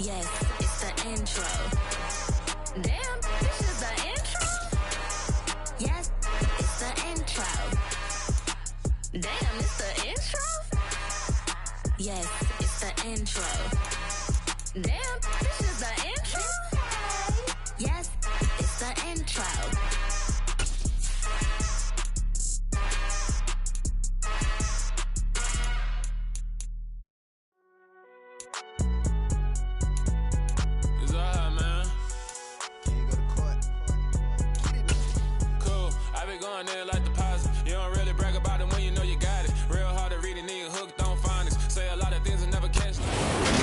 Yes, it's the intro. Damn, this is the intro? Yes, it's the intro. Damn, it's the intro? Yes, it's the intro. Damn, this is the intro? Yes, it's the intro.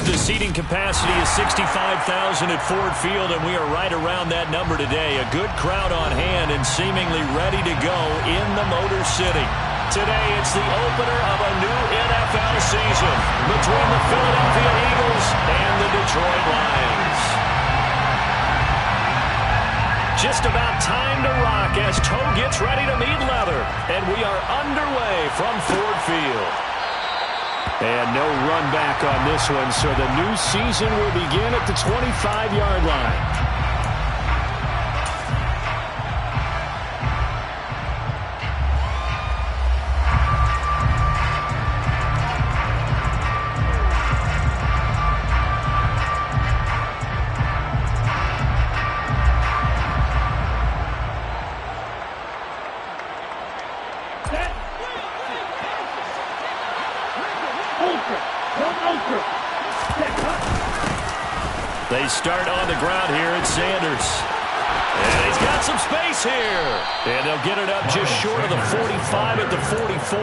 The seating capacity is 65,000 at Ford Field, and we are right around that number today. A good crowd on hand and seemingly ready to go in the Motor City. Today, it's the opener of a new NFL season between the Philadelphia Eagles and the Detroit Lions. Just about time to rock as toe gets ready to meet leather, and we are underway from Ford Field. And no run back on this one, so the new season will begin at the 25-yard line. They start on the ground here at Sanders. And he's got some space here. And they'll get it up just short of the 45 at the 44.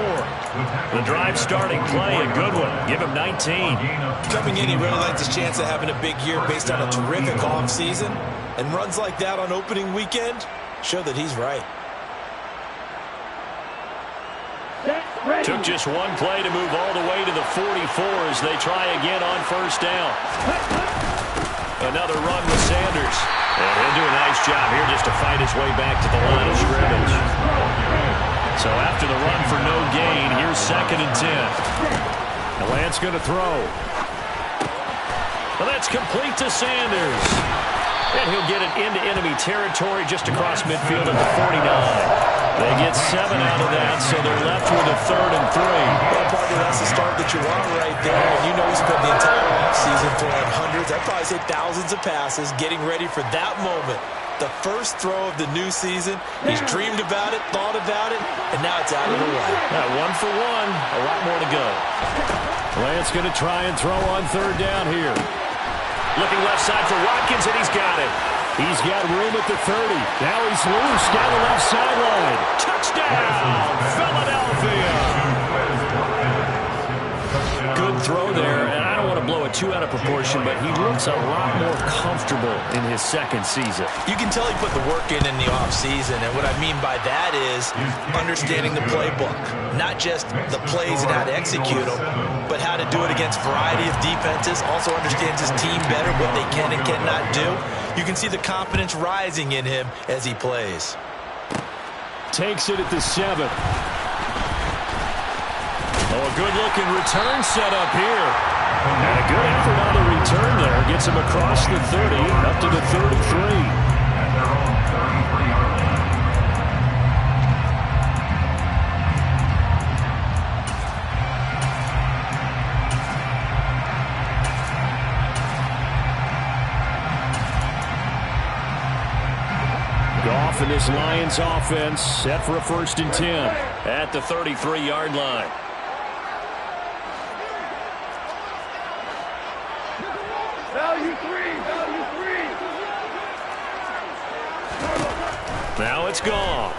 The drive starting play, a good one. Give him 19. Coming in, he really liked his chance of having a big year based on a terrific offseason. And runs like that on opening weekend show that he's right. Took just one play to move all the way to the 44 as they try again on first down. Another run with Sanders. And he'll do a nice job here just to fight his way back to the line of scrimmage. So after the run for no gain, here's 2nd and 10. And Lance going to throw. Well, that's complete to Sanders. And he'll get it into enemy territory just across midfield at the 49. They get 7 out of that, so they're left with a 3rd and 3. Well, partner, that's the start that you want right there. And you know he spent the entire offseason throwing hundreds, I'd probably say thousands of passes, getting ready for that moment. The first throw of the new season. He's dreamed about it, thought about it, and now it's out of the way. 1 for 1, a lot more to go. Lance going to try and throw on 3rd down here. Looking left side for Watkins, and he's got it. He's got room at the 30. Now he's loose down the left sideline. Touchdown, Philadelphia. Good throw there, and I don't want to blow it too out of proportion, but he looks a lot more comfortable in his 2nd season. You can tell he put the work in the offseason, and what I mean by that is understanding the playbook. Not just the plays and how to execute them, but how to do it against a variety of defenses. Also understands his team better, what they can and cannot do. You can see the confidence rising in him as he plays. Takes it at the 7. Oh, a good-looking return set up here. And a good effort on the return there. Gets him across the 30, up to the 33. Goff and this Lions offense set for a 1st and 10 at the 33-yard line. Value three. Now it's gone.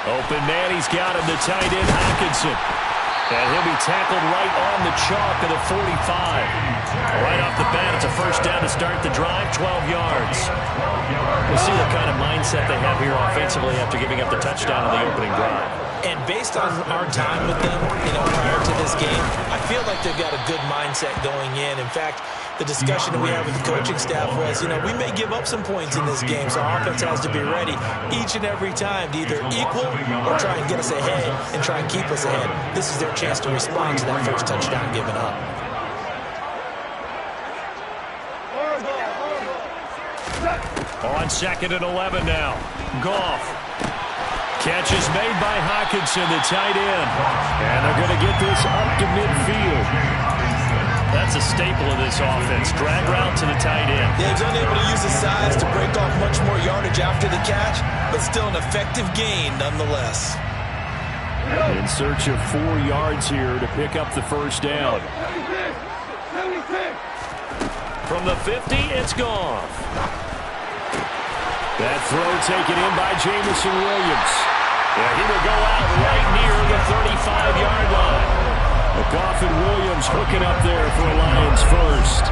Open man, he's got him, the tight end Hockenson. And he'll be tackled right on the chalk of the 45. Right off the bat, it's a 1st down to start the drive, 12 yards. We'll see what kind of mindset they have here offensively after giving up the touchdown on the opening drive. And based on our time with them, prior to this game, I feel like they've got a good mindset going in. In fact, the discussion that we had with the coaching staff was, we may give up some points in this game, so our offense has to be ready each and every time to either equal or try and get us ahead and try and keep us ahead. This is their chance to respond to that first touchdown given up. On 2nd and 11 now. Goff. Catch is made by Hockenson, the tight end. And they're going to get this up to midfield. That's a staple of this offense. Drag route to the tight end. Yeah, he's unable to use his size to break off much more yardage after the catch, but still an effective gain nonetheless. In search of 4 yards here to pick up the first down. 76. From the 50, it's Goff. That throw taken in by Jameson Williams. Yeah, he will go out right near the 35-yard line. Goff and Williams hooking up there for a Lions first.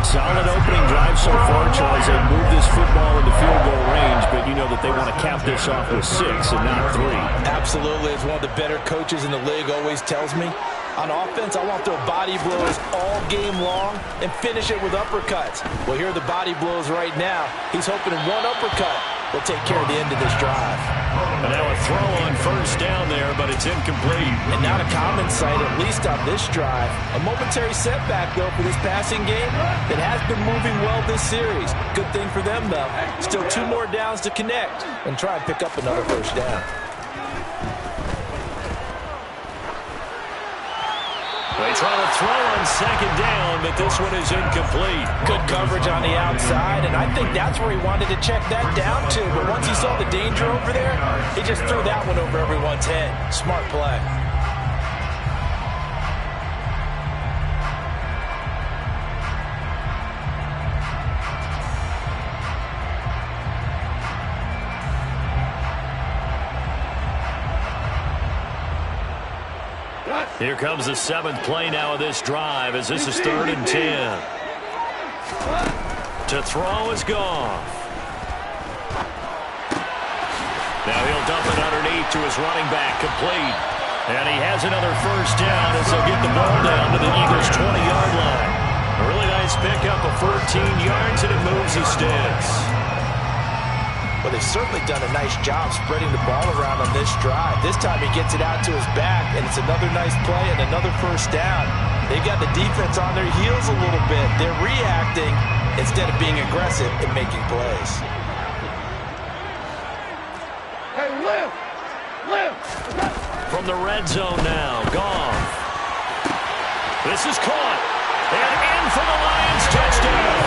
Solid opening drive so far, Charles. They moved this football into field goal range, but you know that they want to cap this off with 6 and not 3. Absolutely. As one of the better coaches in the league always tells me, on offense, I want their body blows all game long and finish it with uppercuts. Well, here are the body blows right now. He's hoping one uppercut will take care of the end of this drive. And now a throw on first down there, but it's incomplete. And not a common sight, at least on this drive. A momentary setback, though, for this passing game that has been moving well this series. Good thing for them, though. Still 2 more downs to connect and try and pick up another first down. They try to throw on 2nd down, but this one is incomplete. Good coverage on the outside, and I think that's where he wanted to check that down to. But once he saw the danger over there, he just threw that one over everyone's head. Smart play. Here comes the 7th play now of this drive as this is 3rd and 10. To throw is Goff. Now he'll dump it underneath to his running back, complete. And he has another first down as they'll get the ball down to the Eagles' 20-yard line. A really nice pickup of 14 yards, and it moves the sticks. Well, they've certainly done a nice job spreading the ball around on this drive. This time he gets it out to his back, and it's another nice play and another first down. They've got the defense on their heels a little bit. They're reacting instead of being aggressive and making plays. Hey, lift! From the red zone now, Goff. This is caught. And in for the Lions touchdown.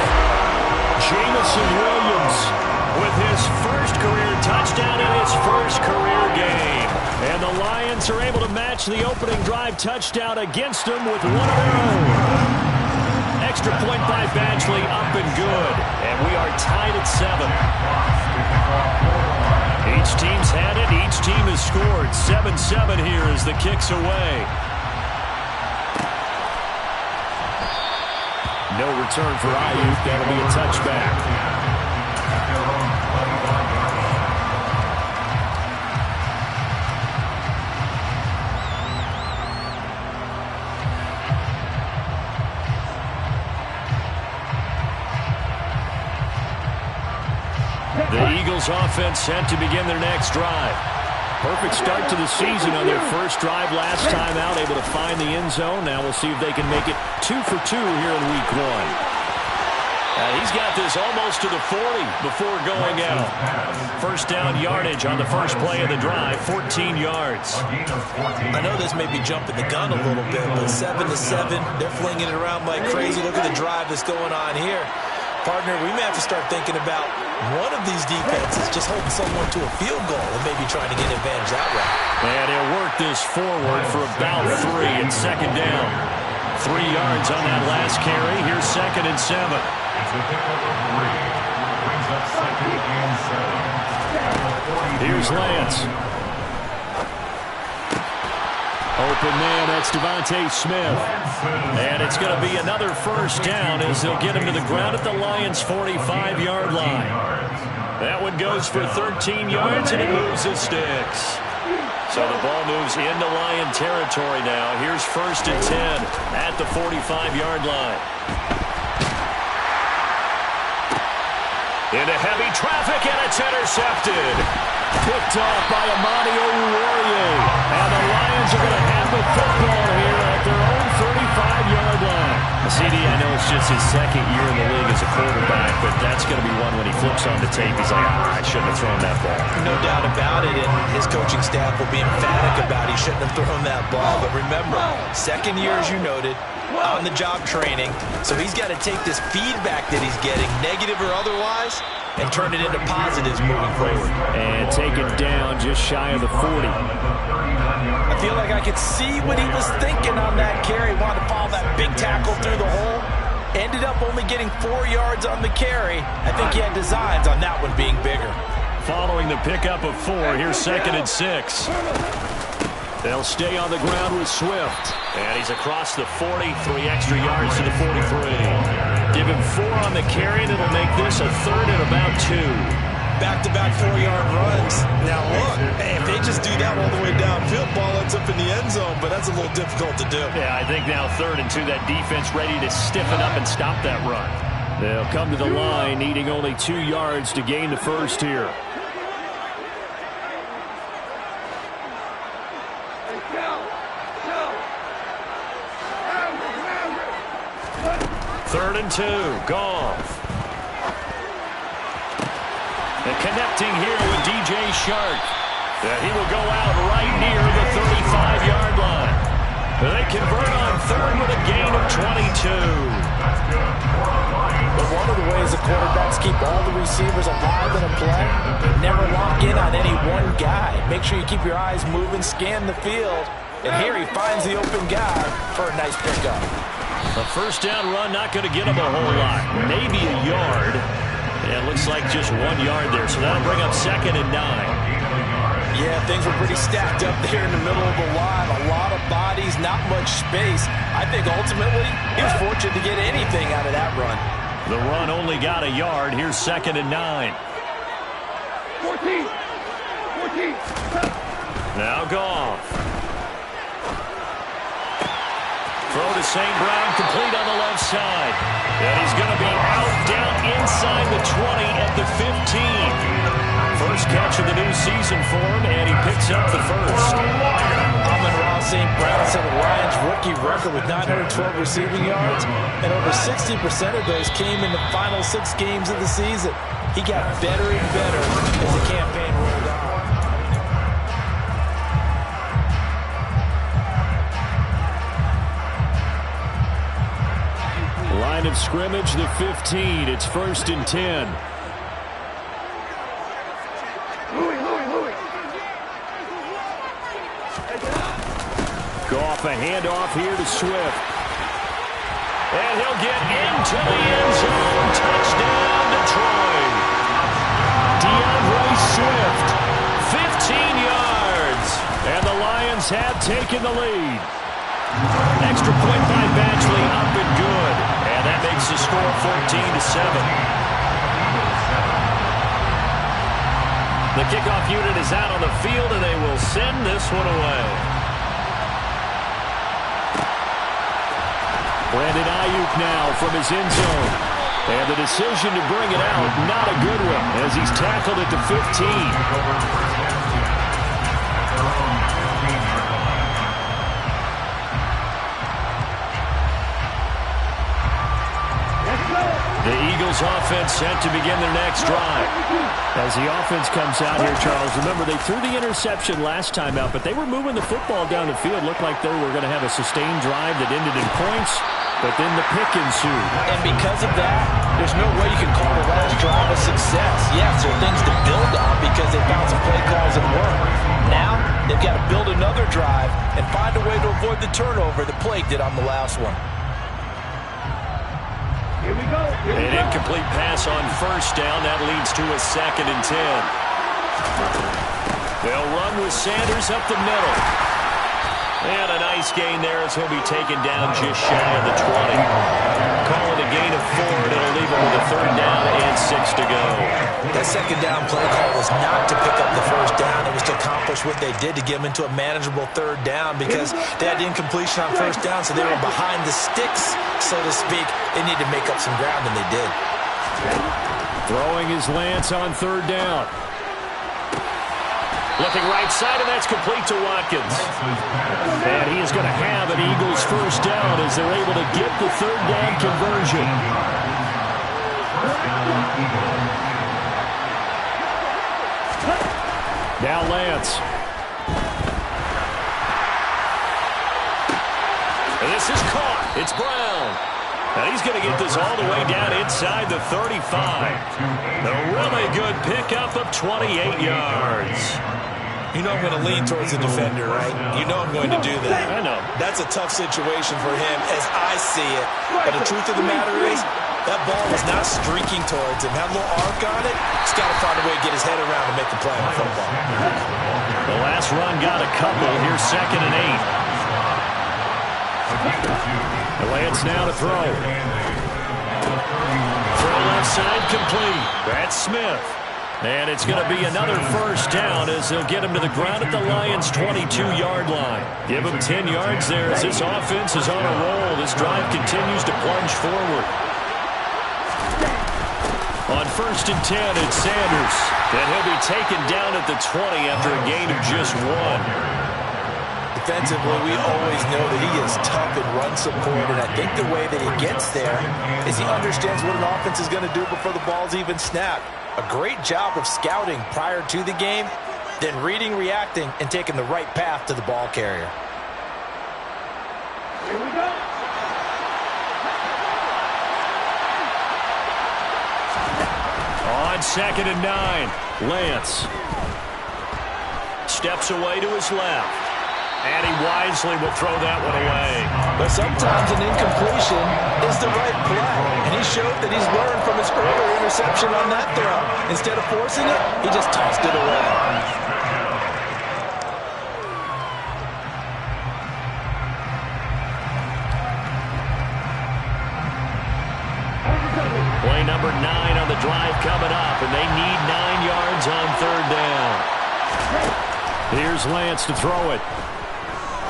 Jameson Williams with his first career touchdown in his first career game. And the Lions are able to match the opening drive touchdown against them with one of their own. Extra point by Badgley, up and good. And we are tied at 7. Each team's had it. Each team has scored. 7-7 here as the kick's away. No return for Ayuk. That'll be a touchback. The Eagles offense set to begin their next drive. Perfect start to the season on their first drive last time out, able to find the end zone. Now we'll see if they can make it 2 for 2 here in week 1. He's got this almost to the 40 before going out. First down yardage on the first play of the drive, 14 yards. I know this may be jumping the gun a little bit, but 7-7, they're flinging it around like crazy. Look at the drive that's going on here. Partner, we may have to start thinking about one of these defenses just holding someone to a field goal and maybe trying to get advantage that way. And he'll work this forward for about 3 and 2nd down. 3 yards on that last carry. Here's 2nd and 7. Here's Lance. Open man, that's Devontae Smith. And it's going to be another first down as they'll get him to the ground at the Lions' 45-yard line. That one goes for 13 yards, and it moves the sticks. So the ball moves into Lion territory now. Here's 1st and 10 at the 45-yard line. Into heavy traffic, and it's intercepted. Picked off by Amani Oruwariye. And the Lions are going to have the football here at their own 35-yard line. CD, I know it's just his second year in the league as a quarterback, but that's going to be one when he flips on the tape, he's like, I shouldn't have thrown that ball. No doubt about it, and his coaching staff will be emphatic about he shouldn't have thrown that ball. But remember, second year, as you noted, on-the-job training, so he's got to take this feedback that he's getting, negative or otherwise, and turn it into positives moving forward. And take it down just shy of the 40. I feel like I could see what he was thinking on that carry. Wanted to follow that big tackle through the hole. Ended up only getting 4 yards on the carry. I think he had designs on that one being bigger. Following the pickup of 4, here's 2nd and 6. They'll stay on the ground with Swift. And he's across the 40, 3 extra yards to the 43. Give him 4 on the carry, and it'll make this a 3rd and about 2. Back-to-back 4-yard runs. Now look, hey, if they just do that all the way downfield, ball ends up in the end zone, but that's a little difficult to do. Yeah, I think now 3rd and 2, that defense ready to stiffen up and stop that run. They'll come to the line, needing only 2 yards to gain the first here. Third and 2, Goff. And connecting here with DJ Shark. He will go out right near the 35-yard line. They convert on 3rd with a gain of 22. But one of the ways the quarterbacks keep all the receivers alive in a play, never lock in on any one guy. Make sure you keep your eyes moving, scan the field. And here he finds the open guy for a nice pickup. A first down run, not going to get him a whole lot. Maybe a yard. Yeah, it looks like just 1 yard there, so that'll bring up 2nd and 9. Yeah, things were pretty stacked up there in the middle of the line. A lot of bodies, not much space. I think ultimately he was fortunate to get anything out of that run. The run only got a yard. Here's 2nd and 9. 14. Now Goff. Throw to St. Brown, complete on the left side. And he's going to be out, down inside the 20 at the 15. First catch of the new season for him, and he picks up the first. Amon-Ra St. Brown set a Lions rookie record with 912 receiving yards, and over 60% of those came in the final 6 games of the season. He got better and better as the campaign rolled on. Line of scrimmage, the 15. It's 1st and 10. Louis. Goff, a handoff here to Swift. And he'll get into the end zone. Touchdown, Detroit. DeAndre Swift, 15 yards. And the Lions have taken the lead. Extra point by Batchley, up and good. And that makes the score 14-7. The kickoff unit is out on the field, and they will send this one away. Brandon Ayuk now from his end zone. And the decision to bring it out, not a good one, as he's tackled at the 15. The Eagles offense set to begin their next drive. As the offense comes out here, Charles, remember they threw the interception last time out, but they were moving the football down the field. Looked like they were going to have a sustained drive that ended in points, but then the pick ensued. And because of that, there's no way you can call the last drive a success. Yes, there are things to build on because they found some play calls that work. Now, they've got to build another drive and find a way to avoid the turnover that plagued it on the last one. Here we go. An incomplete pass on first down. That leads to a 2nd and 10. They'll run with Sanders up the middle. And a nice gain there as he'll be taken down just shy of the 20. Call it a gain of 4, and it'll leave him with a 3rd down and 6 to go. That 2nd down play call was not to pick up the 1st down. It was to accomplish what they did to get them into a manageable 3rd down because they had incompletion on 1st down, so they were behind the sticks, so to speak. They needed to make up some ground, and they did. Throwing his Lance on 3rd down. Looking right side, and that's complete to Watkins. And he is going to have an Eagles first down as they're able to get the third down conversion. Now Lance. And this is caught. It's Brown. And he's going to get this all the way down inside the 35. A really good pickup of 28 yards. You know I'm going to lean towards the defender, right? You know I'm going to do that. I know. That's a tough situation for him as I see it. But the truth of the matter is, that ball was not streaking towards him. Had a little arc on it. He's got to find a way to get his head around and make the play on the football. The last run got a couple. Here's 2nd and 8. Lance now to throw. Throw left side complete. That's Smith. And it's going to be another first down as they'll get him to the ground at the Lions' 22-yard line. Give him 10 yards there as this offense is on a roll. This drive continues to plunge forward. On 1st and 10, it's Sanders. And he'll be taken down at the 20 after a gain of just 1. Defensively, we always know that he is tough in run support, and I think the way that he gets there is he understands what an offense is going to do before the ball's even snapped. A great job of scouting prior to the game, then reading, reacting, and taking the right path to the ball carrier. Here we go. On 2nd and 9, Lance steps away to his left. And he wisely will throw that one away. But sometimes an incompletion is the right play. And he showed that he's learned from his earlier interception on that throw. Instead of forcing it, he just tossed it away. Play number 9 on the drive coming up, and they need 9 yards on 3rd down. Here's Lance to throw it.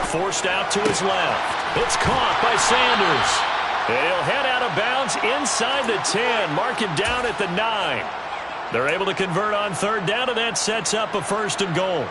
Forced out to his left. It's caught by Sanders. And he'll head out of bounds inside the 10. Mark him down at the 9. They're able to convert on 3rd down, and that sets up a 1st and goal.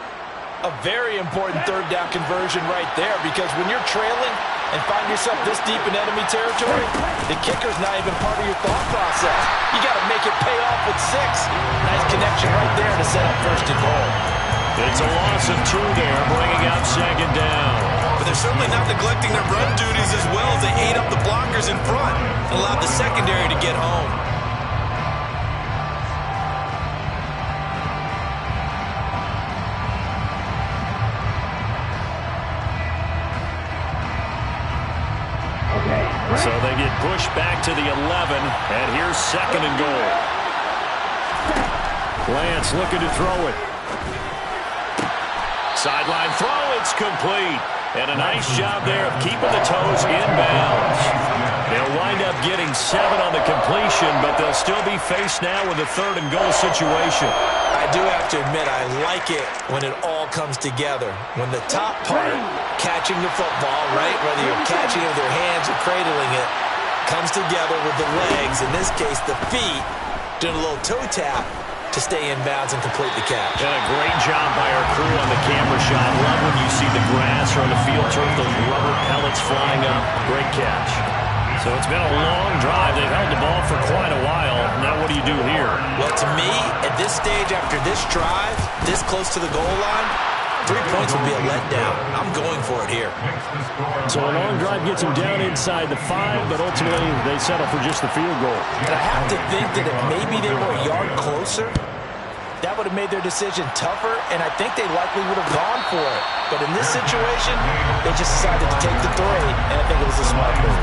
A very important 3rd down conversion right there, because when you're trailing and find yourself this deep in enemy territory, the kicker's not even part of your thought process. You got to make it pay off with 6. Nice connection right there to set up 1st and goal. It's a loss of 2 there, bringing out 2nd down. But they're certainly not neglecting their run duties as well as they ate up the blockers in front and allowed the secondary to get home. So they get pushed back to the 11, and here's 2nd and goal. Lance looking to throw it. Sideline throw, it's complete. And a nice job there of keeping the toes in bounds. They'll wind up getting 7 on the completion, but they'll still be faced now with a 3rd and goal situation. I do have to admit, I like it when it all comes together. When the top part, catching the football, right, whether you're catching it with your hands or cradling it, comes together with the legs, in this case the feet, doing a little toe tap to stay in bounds and complete the catch. And a great job by our crew on the camera shot. Love when you see the grass or on the field turf, those rubber pellets flying up. Great catch. So it's been a long drive. They've held the ball for quite a while. Now what do you do here? Well, to me, at this stage after this drive, this close to the goal line, 3 points would be a letdown. I'm going for it here. So a long drive gets them down inside the 5, but ultimately they settle for just the field goal. And I have to think that if maybe they were a yard closer, that would have made their decision tougher, and I think they likely would have gone for it. But in this situation, they just decided to take the 3, and I think it was a smart move.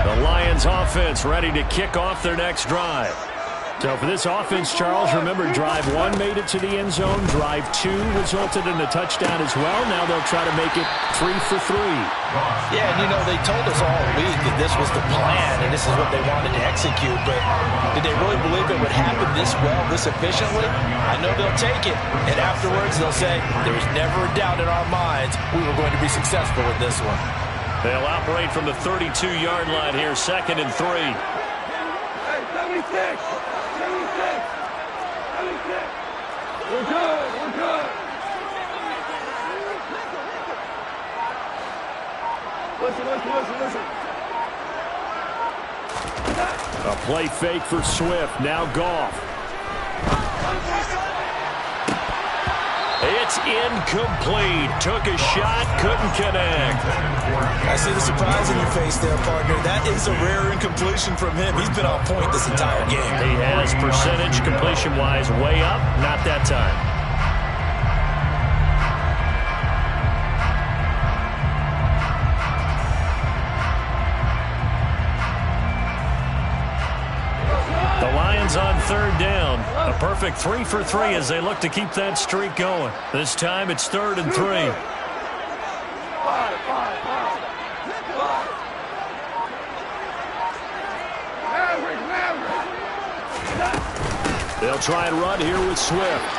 The Lions offense ready to kick off their next drive. So for this offense, Charles, remember drive 1 made it to the end zone. Drive 2 resulted in a touchdown as well. Now they'll try to make it 3 for 3. Yeah, and you know, they told us all week that this was the plan and this is what they wanted to execute, but did they really believe it would happen this well, this efficiently? I know they'll take it, and afterwards they'll say, there was never a doubt in our minds we were going to be successful with this one. They'll operate from the 32-yard line here, 2nd and 3. Hey, 76. 76. 76. We're good. We're good. Listen. A play fake for Swift. Now Goff. It's incomplete. Took a shot, couldn't connect. I see the surprise in your face there, partner. That is a rare incompletion from him. He's been on point this entire game. He has percentage completion-wise way up. Not that time. The Lions on 3rd down. A perfect 3 for 3 as they look to keep that streak going. This time it's 3rd and 3. They'll try and run here with Swift.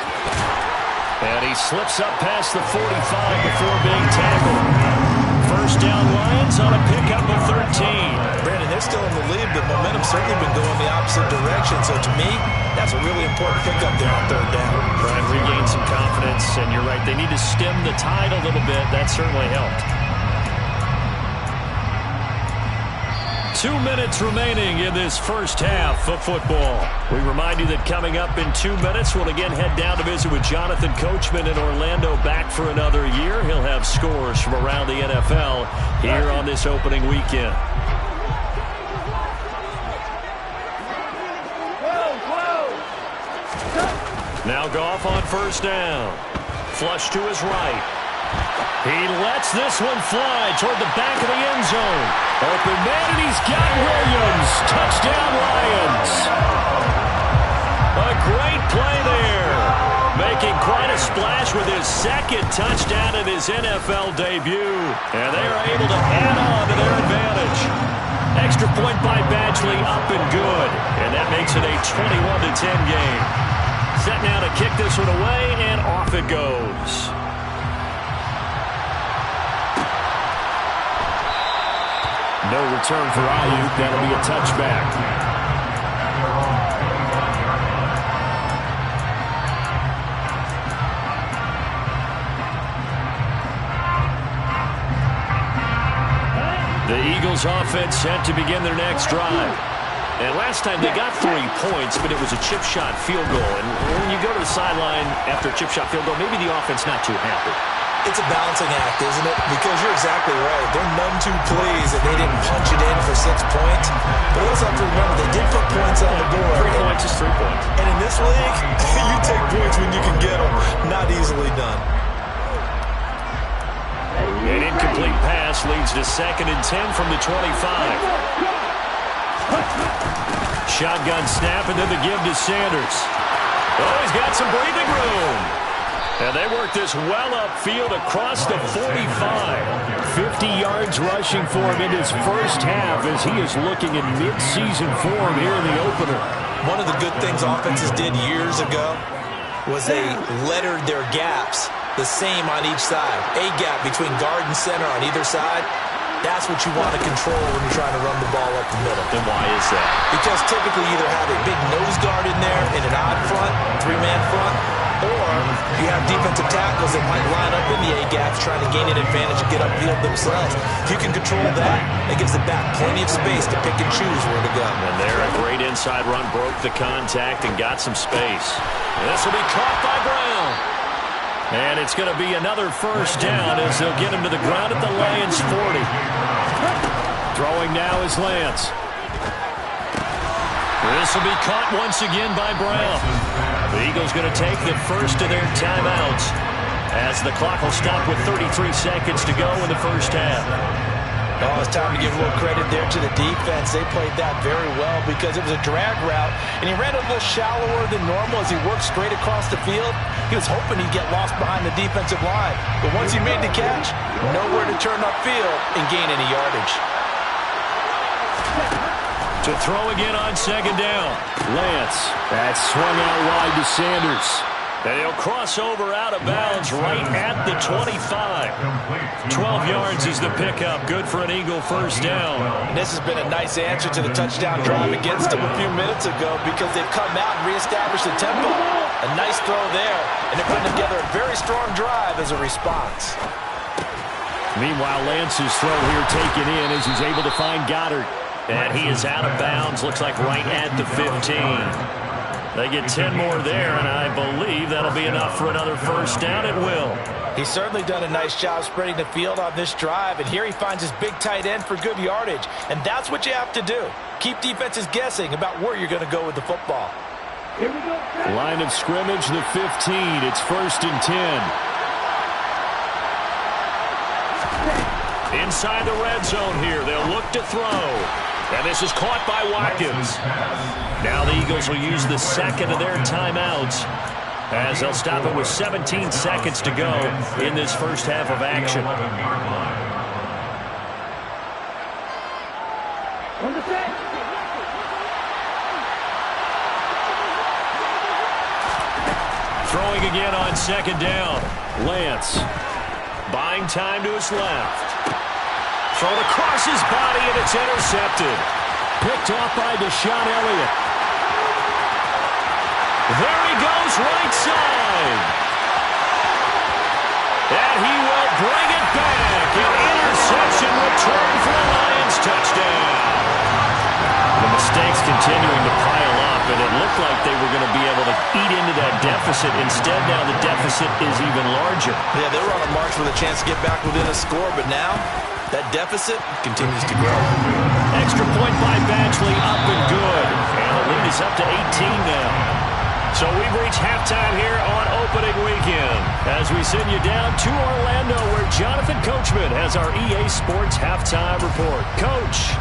And he slips up past the 45 before being tackled. First down Lions on a pickup of 13. Brandon, they're still in the lead, but momentum's certainly been going the opposite direction. So to me, that's a really important pickup there on 3rd down. Trying to regain some confidence, and you're right, they need to stem the tide a little bit. That certainly helped. 2 minutes remaining in this first half of football. We remind you that coming up in 2 minutes, we'll again head down to visit with Jonathan Coachman in Orlando, back for another year. He'll have scores from around the NFL here on this opening weekend. Now Goff on first down. Flush to his right. He lets this one fly toward the back of the end zone. Open man, and he's got Williams. Touchdown, Lions. A great play there. Making quite a splash with his 2nd touchdown in his NFL debut. And they are able to add on to their advantage. Extra point by Badgley, up and good. And that makes it a 21-10 game. Set now to kick this one away, and off it goes. No return for Ayuk. That'll be a touchback. The Eagles offense set to begin their next drive. And last time they got 3 points, but it was a chip shot field goal. And when you go to the sideline after a chip shot field goal, maybe the offense not too happy. It's a balancing act, isn't it? Because you're exactly right. They're none too pleased that they didn't punch it in for 6 points. But also have to remember, they did put points on the board. 3 points is 3 points. And in this league, you take points when you can get them. Not easily done. An incomplete pass leads to 2nd and 10 from the 25. Shotgun snap, and then the give to Sanders. Oh, he's got some breathing room. And they work this well upfield across the 45. 50 yards rushing for him in his first half as he is looking in mid-season form here in the opener. One of the good things offenses did years ago was they lettered their gaps the same on each side. A gap between guard and center on either side. That's what you want to control when you're trying to run the ball up the middle. And why is that? Because typically you either have a big nose guard in there in an odd front, 3-man front, or you have defensive tackles that might line up in the A-gaps trying to gain an advantage and get upfield themselves. If you can control that, it gives the back plenty of space to pick and choose where to go. And there, a great inside run, broke the contact and got some space. This will be caught by Brown. And it's going to be another first down as they'll get him to the ground at the Lions 40. Throwing now is Lance. This will be caught once again by Brown. The Eagles going to take the first of their timeouts as the clock will stop with 33 seconds to go in the first half. Oh, it's time to give a little credit there to the defense. They played that very well because it was a drag route, and he ran a little shallower than normal as he worked straight across the field. He was hoping he'd get lost behind the defensive line, but once he made the catch, nowhere to turn upfield and gain any yardage. To throw again on 2nd down. Lance. That swung out wide to Sanders. And he'll cross over out of bounds right at the 25. 12 yards is the pickup. Good for an Eagle first down. And this has been a nice answer to the touchdown drive against them a few minutes ago because they've come out and reestablished the tempo. A nice throw there, and they're putting together a very strong drive as a response. Meanwhile, Lance's throw here taken in as he's able to find Goddard. And he is out of bounds, looks like right at the 15. They get 10 more there, and I believe that'll be enough for another first down. It will. He's certainly done a nice job spreading the field on this drive, and here he finds his big tight end for good yardage. And that's what you have to do. Keep defenses guessing about where you're going to go with the football. Here we go. Line of scrimmage, the 15. It's 1st and 10. Inside the red zone here. They'll look to throw. And this is caught by Watkins. Now the Eagles will use the second of their timeouts as they'll stop it with 17 seconds to go in this first half of action. Throwing again on second down. Lance buying time to his left. Thrown across his body, and it's intercepted. Picked off by Deshaun Elliott. There he goes, right side. And he will bring it back. An interception return for the Lions touchdown. The mistakes continuing to pile up, and it looked like they were going to be able to eat into that deficit. Instead, now the deficit is even larger. Yeah, they were on a march with a chance to get back within a score, but now that deficit continues to grow. Extra point by Badgley, up and good. And the lead is up to 18 now. So we've reached halftime here on opening weekend as we send you down to Orlando where Jonathan Coachman has our EA Sports halftime report. Coach.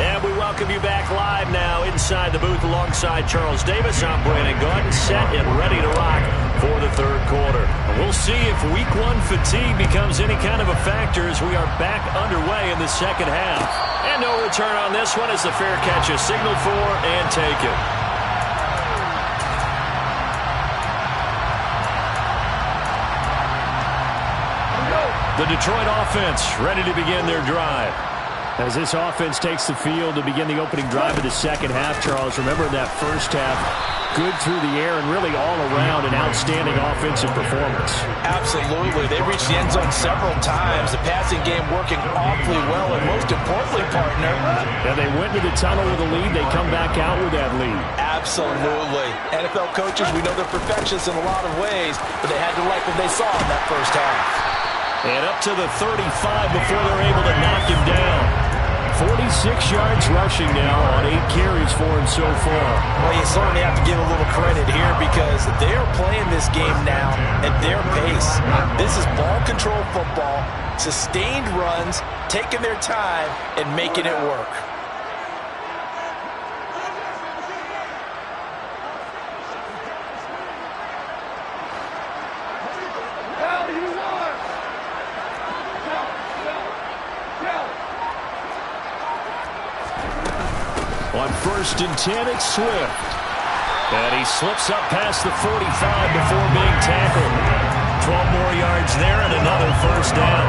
And we welcome you back live now inside the booth alongside Charles Davis. I'm Brandon Gaudin, set and ready to rock for the third quarter. We'll see if week one fatigue becomes any kind of a factor as we are back underway in the second half. And no return on this one as the fair catch is signaled for and taken. The Detroit offense ready to begin their drive. As this offense takes the field to begin the opening drive of the second half, Charles, remember that first half, good through the air and really all around an outstanding offensive performance. Absolutely. They reached the end zone several times. The passing game working awfully well, and most importantly, partner. And they went to the tunnel with a lead. They come back out with that lead. Absolutely. NFL coaches, we know they're perfectionists in a lot of ways, but they had to like what they saw in that first half. And up to the 35 before they're able to knock him down. 46 yards rushing now on 8 carries for him so far. Well, you certainly have to give a little credit here because they are playing this game now at their pace. This is ball control football, sustained runs, taking their time, and making it work. On 1st and 10, it's Swift. And he slips up past the 45 before being tackled. 12 more yards there and another first down.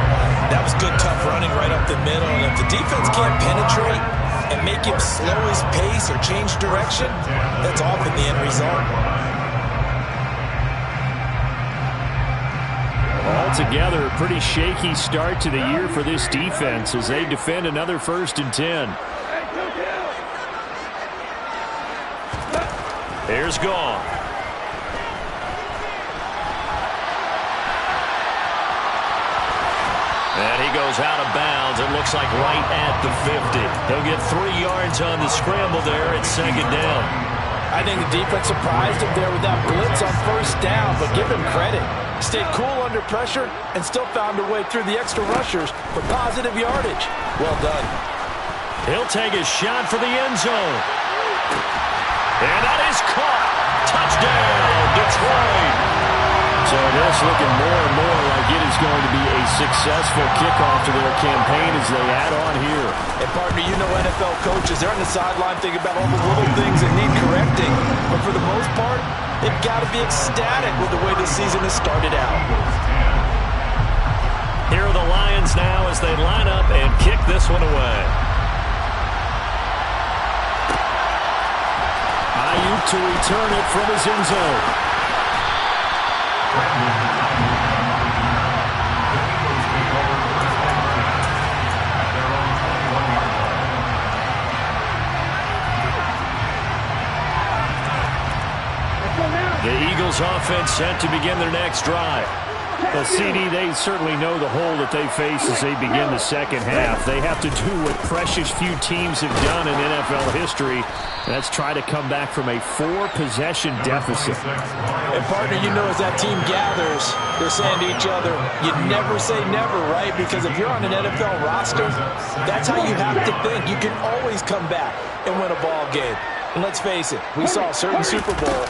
That was good, tough running right up the middle. And if the defense can't penetrate and make him slow his pace or change direction, that's often the end result. Altogether, a pretty shaky start to the year for this defense as they defend another 1st and 10. Here's Gone. And he goes out of bounds. It looks like right at the 50. He'll get 3 yards on the scramble there at second down. I think the defense surprised him there with that blitz on first down, but give him credit. Stayed cool under pressure and still found a way through the extra rushers for positive yardage. Well done. He'll take a shot for the end zone. And that is caught. Touchdown, Detroit. So this looking more and more like it is going to be a successful kickoff to their campaign as they add on here. And partner, you know NFL coaches, they're on the sideline thinking about all the little things that need correcting. But for the most part, they've got to be ecstatic with the way this season has started out. Here are the Lions now as they line up and kick this one away. Ayuk to return it from his end zone. The Eagles offense set to begin their next drive. Well, CD, they certainly know the hole that they face as they begin the second half. They have to do what precious few teams have done in NFL history. That's try to come back from a 4-possession deficit. And partner, you know as that team gathers, they're saying to each other, you never say never, right? Because if you're on an NFL roster, that's how you have to think. You can always come back and win a ball game. And let's face it, we saw a certain Super Bowl,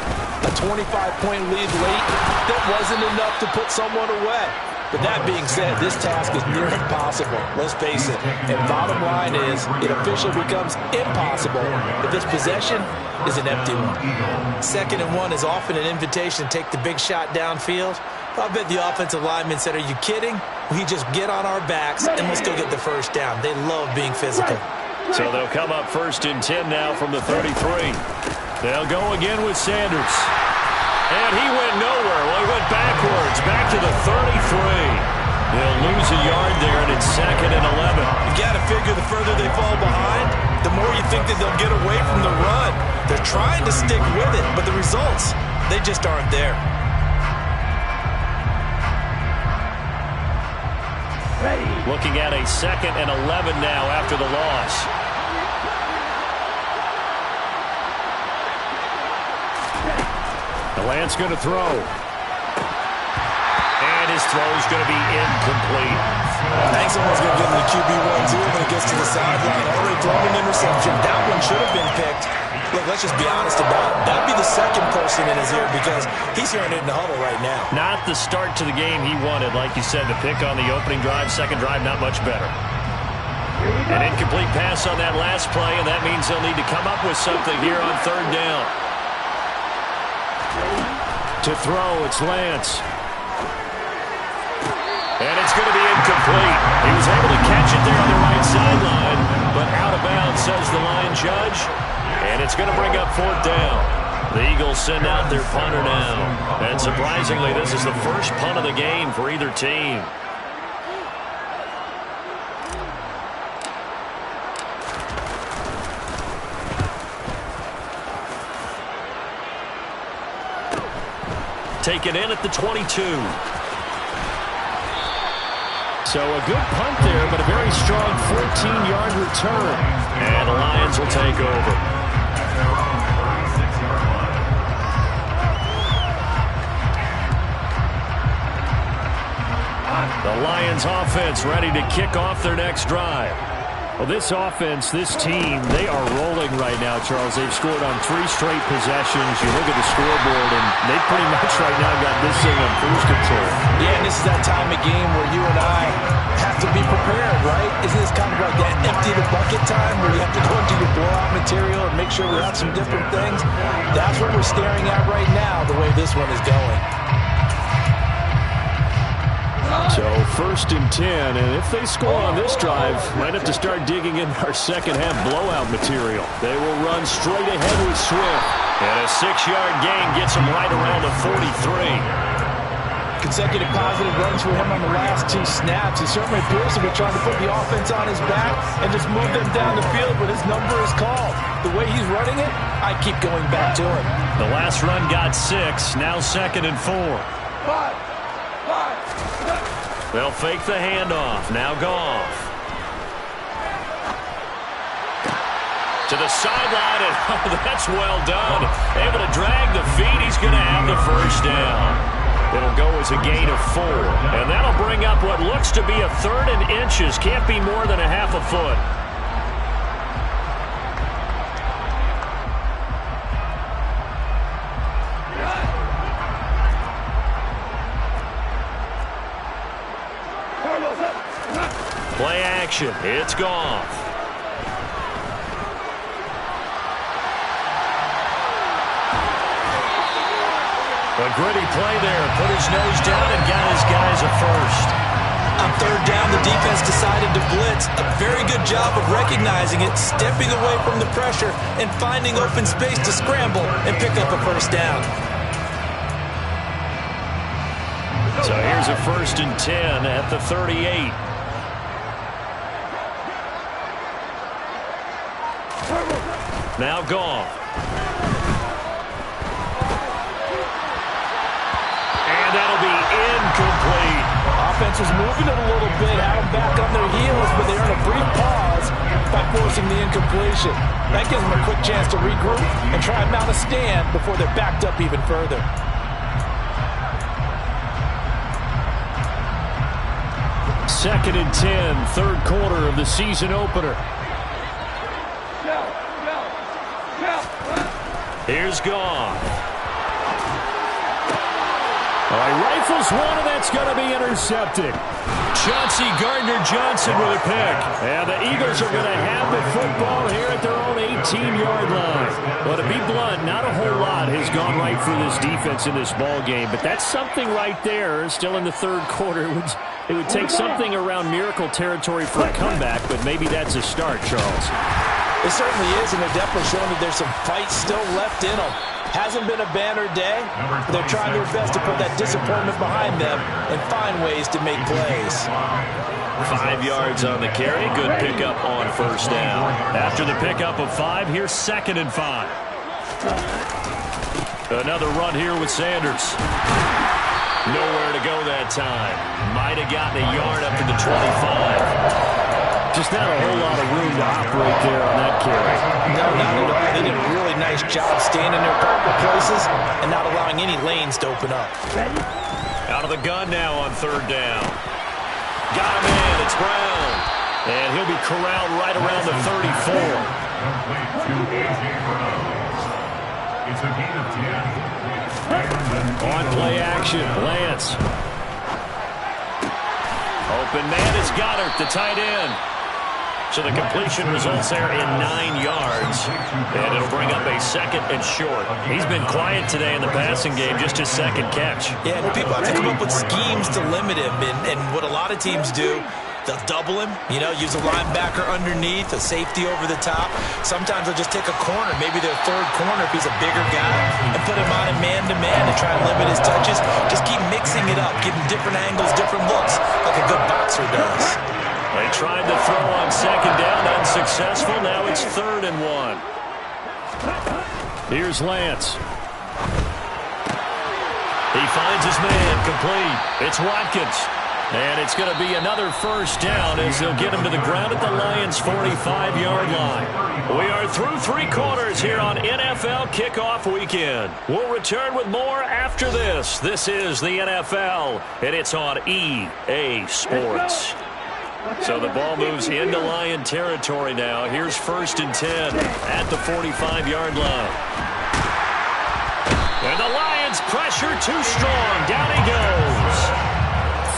a 25-point lead late, that wasn't enough to put someone away. But that being said, this task is near impossible. Let's face it. And bottom line is, it officially becomes impossible if this possession is an empty one. 2nd and 1 is often an invitation to take the big shot downfield. I bet the offensive lineman said, are you kidding? We just get on our backs and let's go get the first down. They love being physical. So they'll come up 1st and 10 now from the 33. They'll go again with Sanders. And he went nowhere. Well, he went backwards, back to the 33. They'll lose a yard there, and it's 2nd and 11. You got to figure the further they fall behind, the more you think that they'll get away from the run. They're trying to stick with it, but the results, they just aren't there. Looking at a 2nd and 11 now after the loss. Lance going to throw. And his throw is going to be incomplete. I think someone's going to give him the QB1 too when it gets to the sideline. Already thrown an interception. That one should have been picked. Look, let's just be honest about it. That'd be the 2nd person in his ear because he's hearing it in the huddle right now. Not the start to the game he wanted. Like you said, the pick on the opening drive, 2nd drive, not much better. An incomplete pass on that last play, and that means they'll need to come up with something here on 3rd down. To throw, it's Lance. And it's going to be incomplete. He was able to catch it there on the right sideline, but out of bounds, says the line judge. And it's going to bring up 4th down. The Eagles send out their punter now. And surprisingly, this is the first punt of the game for either team. Taken in at the 22. So a good punt there, but a very strong 14-yard return. And the Lions will take over. The Lions offense ready to kick off their next drive. Well, this offense, this team, they are rolling right now, Charles. They've scored on 3 straight possessions. You look at the scoreboard, and they pretty much right now got this thing on cruise control. Yeah, and this is that time of game where you and I have to be prepared, right? Isn't this kind of like that empty the bucket time where you have to go into your blowout material and make sure we have some different things? That's what we're staring at right now, the way this one is going. So 1st and 10, and if they score on this drive, might have to start digging in our second half blowout material. They will run straight ahead with Swift. And a 6-yard gain gets him right around the 43. Consecutive positive runs for him on the last 2 snaps. He certainly appears to be trying to put the offense on his back and just move them down the field, but his number is called. The way he's running it, I keep going back to him. The last run got 6, now 2nd and 4. They'll fake the handoff. Now Goff. To the sideline, and oh, that's well done. Able to drag the feet. He's going to have the first down. It'll go as a gain of 4. And that'll bring up what looks to be a 3rd and inches. Can't be more than a half a foot. action. It's Goff. A gritty play there. Put his nose down and got his guys a first. On third down, the defense decided to blitz. A very good job of recognizing it, stepping away from the pressure, and finding open space to scramble and pick up a first down. So here's a 1st and 10 at the 38. Now Goff. And that'll be incomplete. Offense was moving it a little bit, had them back on their heels, but they earned a brief pause by forcing the incompletion. That gives them a quick chance to regroup and try and mount a stand before they're backed up even further. Second and 10, third quarter of the season opener. Here's Goff. He rifles one, and that's going to be intercepted. Chauncey Gardner-Johnson with a pick. And the Eagles are going to have the football here at their own 18-yard line. Well, to be blunt, not a whole lot has gone right for this defense in this ball game, but that's something right there. Still in the third quarter. It would take something around miracle territory for a comeback, but maybe that's a start, Charles. It certainly is, and they're definitely showing that there's some fight still left in them. Hasn't been a banner day. They're trying their best to put that disappointment behind them and find ways to make plays. 5 yards on the carry. Good pickup on first down. After the pickup of 5, here's 2nd and 5. Another run here with Sanders. Nowhere to go that time. Might have gotten a yard up to the 25. Just not a whole lot of room to operate there on that carry. No, not at all. They did a really nice job staying in their proper places and not allowing any lanes to open up. Out of the gun now on third down. Got him in. It's Brown. And he'll be corralled right around the 34. On play action, Lance. Open man is Goddard, the tight end. So the completion results there in 9 yards. And it'll bring up a 2nd and short. He's been quiet today in the passing game, just his 2nd catch. Yeah, people have to come up with schemes to limit him. And what a lot of teams do, they'll double him, use a linebacker underneath, a safety over the top. Sometimes they'll just take a corner, maybe their third corner if he's a bigger guy, and put him on a man-to-man to try and limit his touches. Just keep mixing it up, give him different angles, different looks, like a good boxer does. They tried to throw on 2nd down, unsuccessful. Now it's 3rd and 1. Here's Lance. He finds his man, complete. It's Watkins. And it's going to be another first down as they'll get him to the ground at the Lions' 45-yard line. We are through 3 quarters here on NFL Kickoff Weekend. We'll return with more after this. This is the NFL, and it's on EA Sports. So the ball moves into Lion territory now. Here's 1st and 10 at the 45-yard line. And the Lions pressure too strong. Down he goes.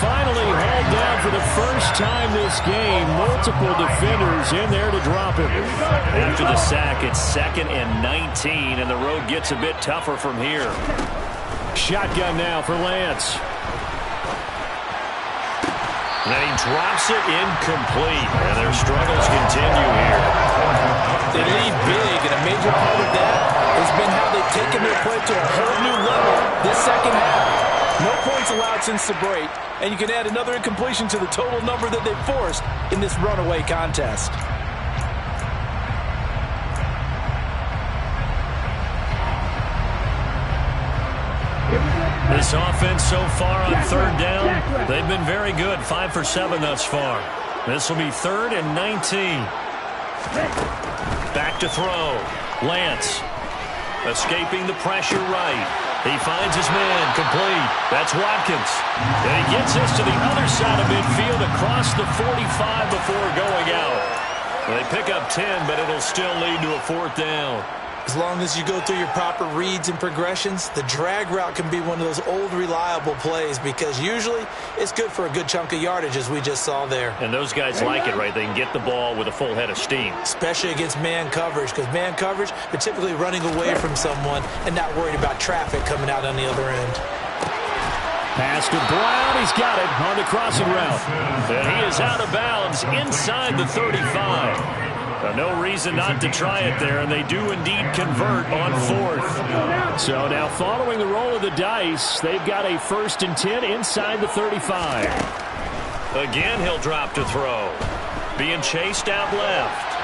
Finally hauled down for the first time this game. Multiple defenders in there to drop him. After the sack, it's 2nd and 19, and the road gets a bit tougher from here. Shotgun now for Lance. And then he drops it incomplete. And their struggles continue here. They lead big, and a major part of that has been how they've taken their play to a whole new level this second half. No points allowed since the break, and you can add another incompletion to the total number that they've forced in this runaway contest. This offense so far on third down, they've been very good. 5 for 7 thus far. This will be 3rd and 19. Back to throw. Lance escaping the pressure right. He finds his man, complete. That's Watkins. And he gets this to the other side of midfield across the 45 before going out. They pick up 10, but it'll still lead to a 4th down. As long as you go through your proper reads and progressions, the drag route can be one of those old reliable plays because usually it's good for a good chunk of yardage as we just saw there. And those guys like it, right? They can get the ball with a full head of steam. Especially against man coverage, because man coverage, they're typically running away from someone and not worried about traffic coming out on the other end. Pass to Brown. He's got it on the crossing route. And he is out of bounds inside the 35. No reason not to try it there, and they do indeed convert on 4th. So now following the roll of the dice, they've got a 1st and 10 inside the 35. Again, he'll drop to throw. Being chased out left.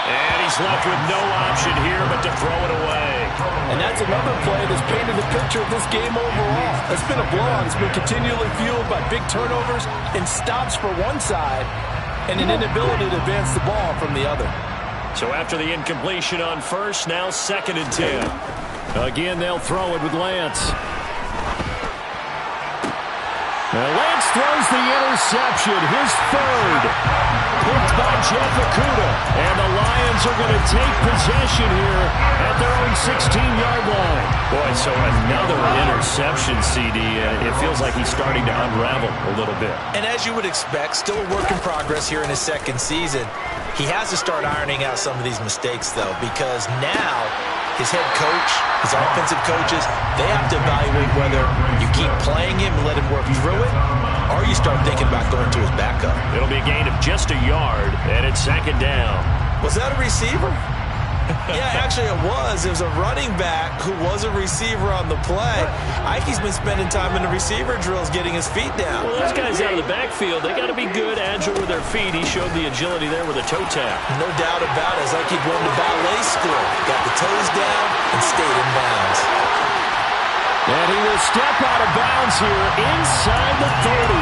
And he's left with no option here but to throw it away. And that's another play that's painted the picture of this game overall. It's been a blowout. It's been continually fueled by big turnovers and stops for one side and an inability to advance the ball from the other. So after the incompletion on 1st, now 2nd and 10. Again, they'll throw it with Lance. Now Lance throws the interception, his 3rd. Picked by Jeff Okudah. And the Lions are going to take possession here at their own 16-yard line. Boy, so another interception, CD. It feels like he's starting to unravel a little bit. And as you would expect, still a work in progress here in his 2nd season. He has to start ironing out some of these mistakes, though, because now his head coach, his offensive coaches, they have to evaluate whether you keep playing him and let him work through it, or you start thinking about going to his backup. It'll be a gain of just a yard, and it's 2nd down. Was that a receiver? Yeah, actually it was. It was a running back who was a receiver on the play. Ikey's been spending time in the receiver drills getting his feet down. Well, those guys out of the backfield, they got to be good, agile with their feet. He showed the agility there with a toe tap. No doubt about it. It's like he'd going to ballet school. Got the toes down and stayed in bounds. And he will step out of bounds here inside the 30.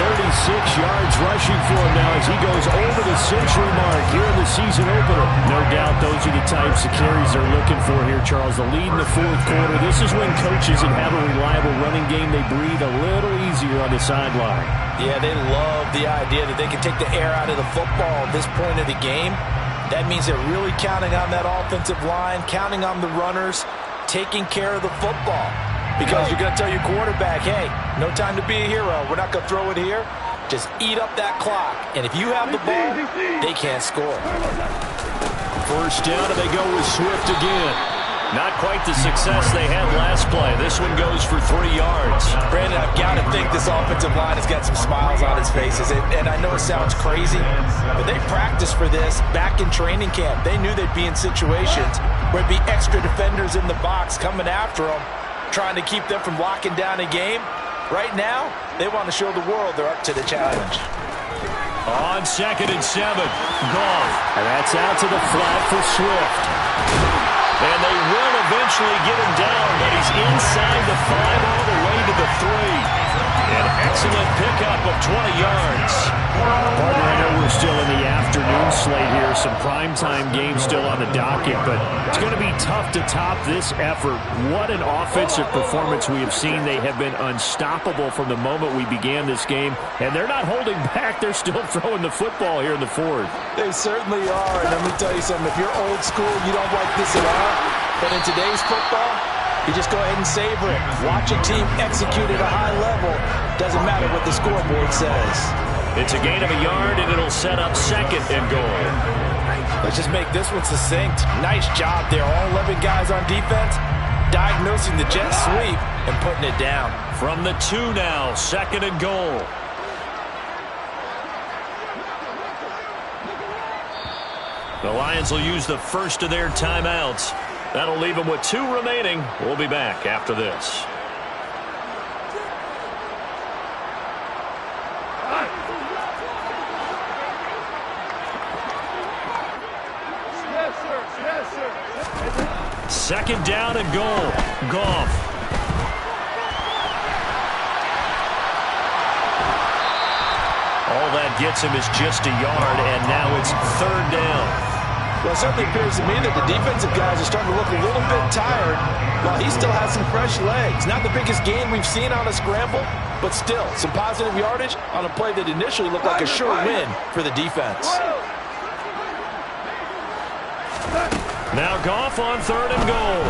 136 yards rushing for him now as he goes over the century mark here in the season opener. No doubt those are the types of carries they're looking for here, Charles. The lead in the 4th quarter. This is when coaches that have a reliable running game, they breathe a little easier on the sideline. Yeah, they love the idea that they can take the air out of the football at this point of the game. That means they're really counting on that offensive line, counting on the runners, taking care of the football. Because you're going to tell your quarterback, hey, no time to be a hero. We're not going to throw it here. Just eat up that clock. And if you have the ball, they can't score. 1st down, and they go with Swift again. Not quite the success they had last play. This one goes for 3 yards. Brandon, I've got to think this offensive line has got some smiles on its faces. And I know it sounds crazy, but they practiced for this back in training camp. They knew they'd be in situations where it'd be extra defenders in the box coming after them, trying to keep them from locking down a game. Right now, they want to show the world they're up to the challenge. On 2nd and 7, Goff. And that's out to the flat for Swift. And they will eventually get him down, but he's inside the 5 all the way to the 3. An excellent pickup of 20 yards. Partner, I know we're still in the afternoon slate here. Some primetime games still on the docket, but it's going to be tough to top this effort. What an offensive performance we have seen. They have been unstoppable from the moment we began this game, and they're not holding back. They're still throwing the football here in the 4th. They certainly are, and let me tell you something. If you're old school, you don't like this at all. But in today's football, you just go ahead and savor it. Watch a team execute at a high level. Doesn't matter what the scoreboard says. It's a gain of a yard, and it'll set up 2nd and goal. Let's just make this one succinct. Nice job there. All 11 guys on defense diagnosing the jet sweep and putting it down. From the 2 now, 2nd and goal. The Lions will use the first of their timeouts. That'll leave them with 2 remaining. We'll be back after this. Second down and goal. Goff. All that gets him is just a yard, and now it's 3rd down. Well, it certainly appears to me that the defensive guys are starting to look a little bit tired while he still has some fresh legs. Not the biggest gain we've seen on a scramble, but still some positive yardage on a play that initially looked like a sure win for the defense. Now Goff on 3rd and goal.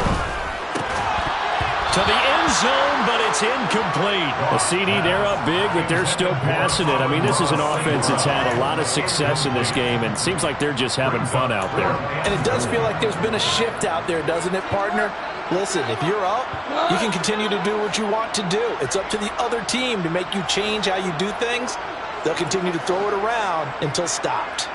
To the end zone, but it's incomplete. A CD, they're up big, but they're still passing it. I mean, this is an offense that's had a lot of success in this game, and it seems like they're just having fun out there. And it does feel like there's been a shift out there, doesn't it, partner? Listen, if you're up, you can continue to do what you want to do. It's up to the other team to make you change how you do things. They'll continue to throw it around until stopped.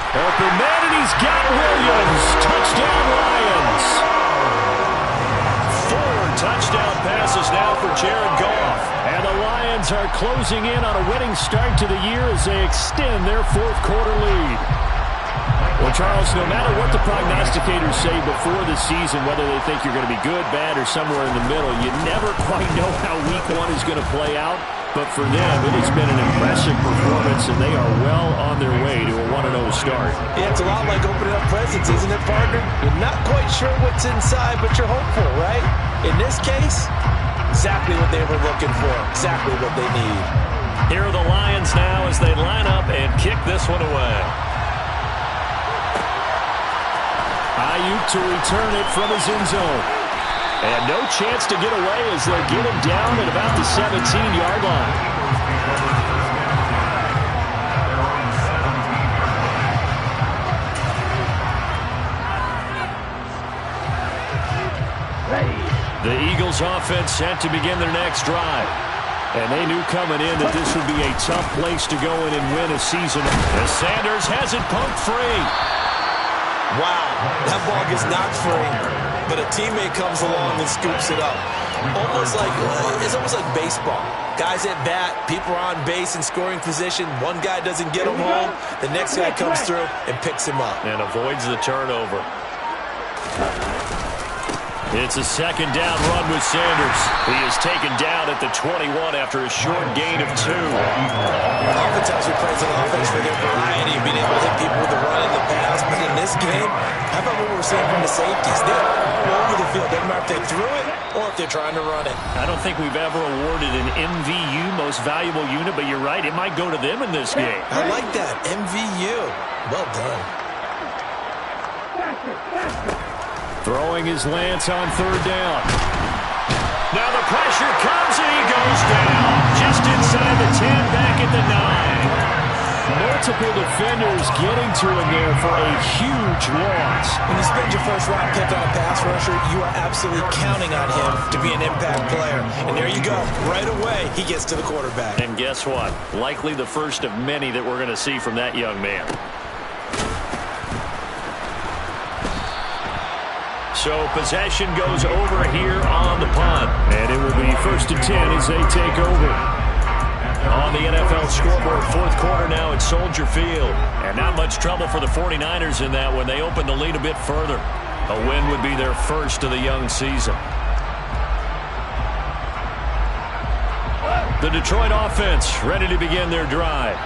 Open man, and he's got Williams. Touchdown, Lions. 4 touchdown passes now for Jared Goff. And the Lions are closing in on a winning start to the year as they extend their 4th quarter lead. Well, Charles, no matter what the prognosticators say before the season, whether they think you're going to be good, bad, or somewhere in the middle, you never quite know how week 1 is going to play out. But for them, it has been an impressive performance, and they are well on their way to a 1-0 start. Yeah, it's a lot like opening up presents, isn't it, partner? You're not quite sure what's inside, but you're hopeful, right? In this case, exactly what they were looking for, exactly what they need. Here are the Lions now as they line up and kick this one away. Ayuk to return it from his end zone. And no chance to get away as they'll get him down at about the 17-yard line. The Eagles offense set to begin their next drive. And they knew coming in that this would be a tough place to go in and win a season. As Sanders has it pumped free. Wow, that ball gets knocked free, but a teammate comes along and scoops it up. It's almost like baseball. Guys at bat, people are on base in scoring position. One guy doesn't get him home. The next guy comes through and picks him up. And avoids the turnover. It's a 2nd down run with Sanders. He is taken down at the 21 after a short gain of 2. Oftentimes we praise an offense for their variety of being able to hit people with the run in the pass. But in this game, how about what we're seeing from the safeties? They're all over the field. Doesn't matter if they threw it or if they're trying to run it. I don't think we've ever awarded an MVU, most valuable unit, but you're right, it might go to them in this game. I like that. MVU. Well done. Throwing his Lance on 3rd down. Now the pressure comes and he goes down. Just inside the 10, back at the 9. Multiple defenders getting to him there for a huge loss. When you spend your 1st-round pick on a pass rusher, you are absolutely counting on him to be an impact player. And there you go. Right away, he gets to the quarterback. And guess what? Likely the first of many that we're going to see from that young man. So possession goes over here on the punt. And it will be 1st and 10 as they take over. On the NFL scoreboard, 4th quarter now at Soldier Field. And not much trouble for the 49ers in that when they open the lead a bit further. A win would be their first of the young season. The Detroit offense ready to begin their drive.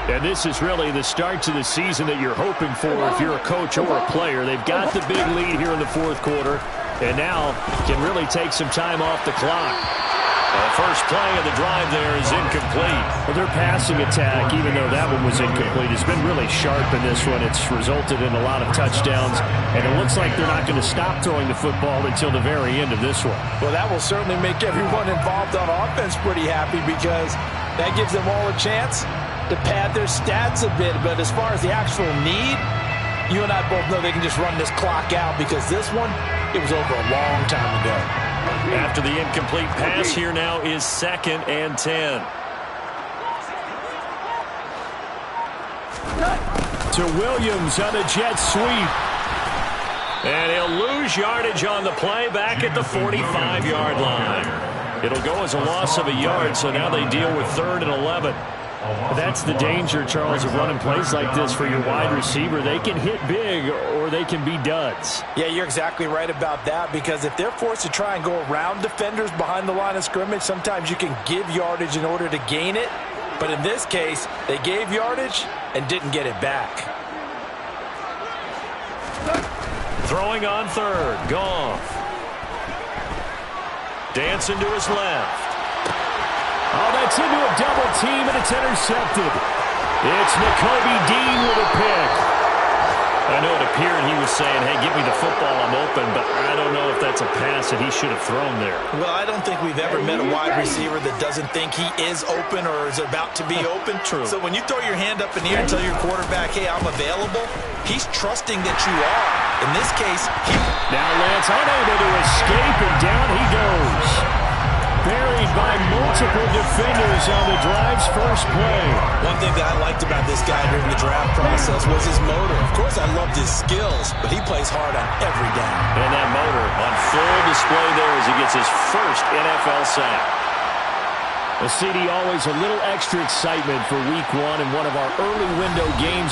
And this is really the start to the season that you're hoping for if you're a coach or a player. They've got the big lead here in the 4th quarter, and now can really take some time off the clock. The first play of the drive there is incomplete. Well, their passing attack, even though that one was incomplete, has been really sharp in this one. It's resulted in a lot of touchdowns, and it looks like they're not going to stop throwing the football until the very end of this one. Well, that will certainly make everyone involved on offense pretty happy because that gives them all a chance to pad their stats a bit. But as far as the actual need, you and I both know they can just run this clock out because this one, it was over a long time ago. After the incomplete pass, here now is 2nd and 10. To Williams on a jet sweep. And he'll lose yardage on the play back at the 45-yard line. It'll go as a loss of a yard, so now they deal with 3rd and 11. That's the danger, Charles, of running plays like this for your wide receiver. They can hit big or they can be duds. Yeah, you're exactly right about that because if they're forced to try and go around defenders behind the line of scrimmage, sometimes you can give yardage in order to gain it. But in this case, they gave yardage and didn't get it back. Throwing on 3rd, Goff. Dancing to his left. Oh, that's into a double team, and it's intercepted. It's Nakobe Dean with a pick. I know it appeared he was saying, hey, give me the football, I'm open, but I don't know if that's a pass that he should have thrown there. Well, I don't think we've ever met a wide receiver that doesn't think he is open or is about to be open. True. So when you throw your hand up in the air and tell your quarterback, hey, I'm available, he's trusting that you are. In this case, Now Lance unable to escape, and down he goes. Buried by multiple defenders on the drive's first play. One thing that I liked about this guy during the draft process was his motor. Of course, I loved his skills, but he plays hard on every down. And that motor on full display there as he gets his first NFL sack. A CD, always a little extra excitement for week one in one of our early window games here.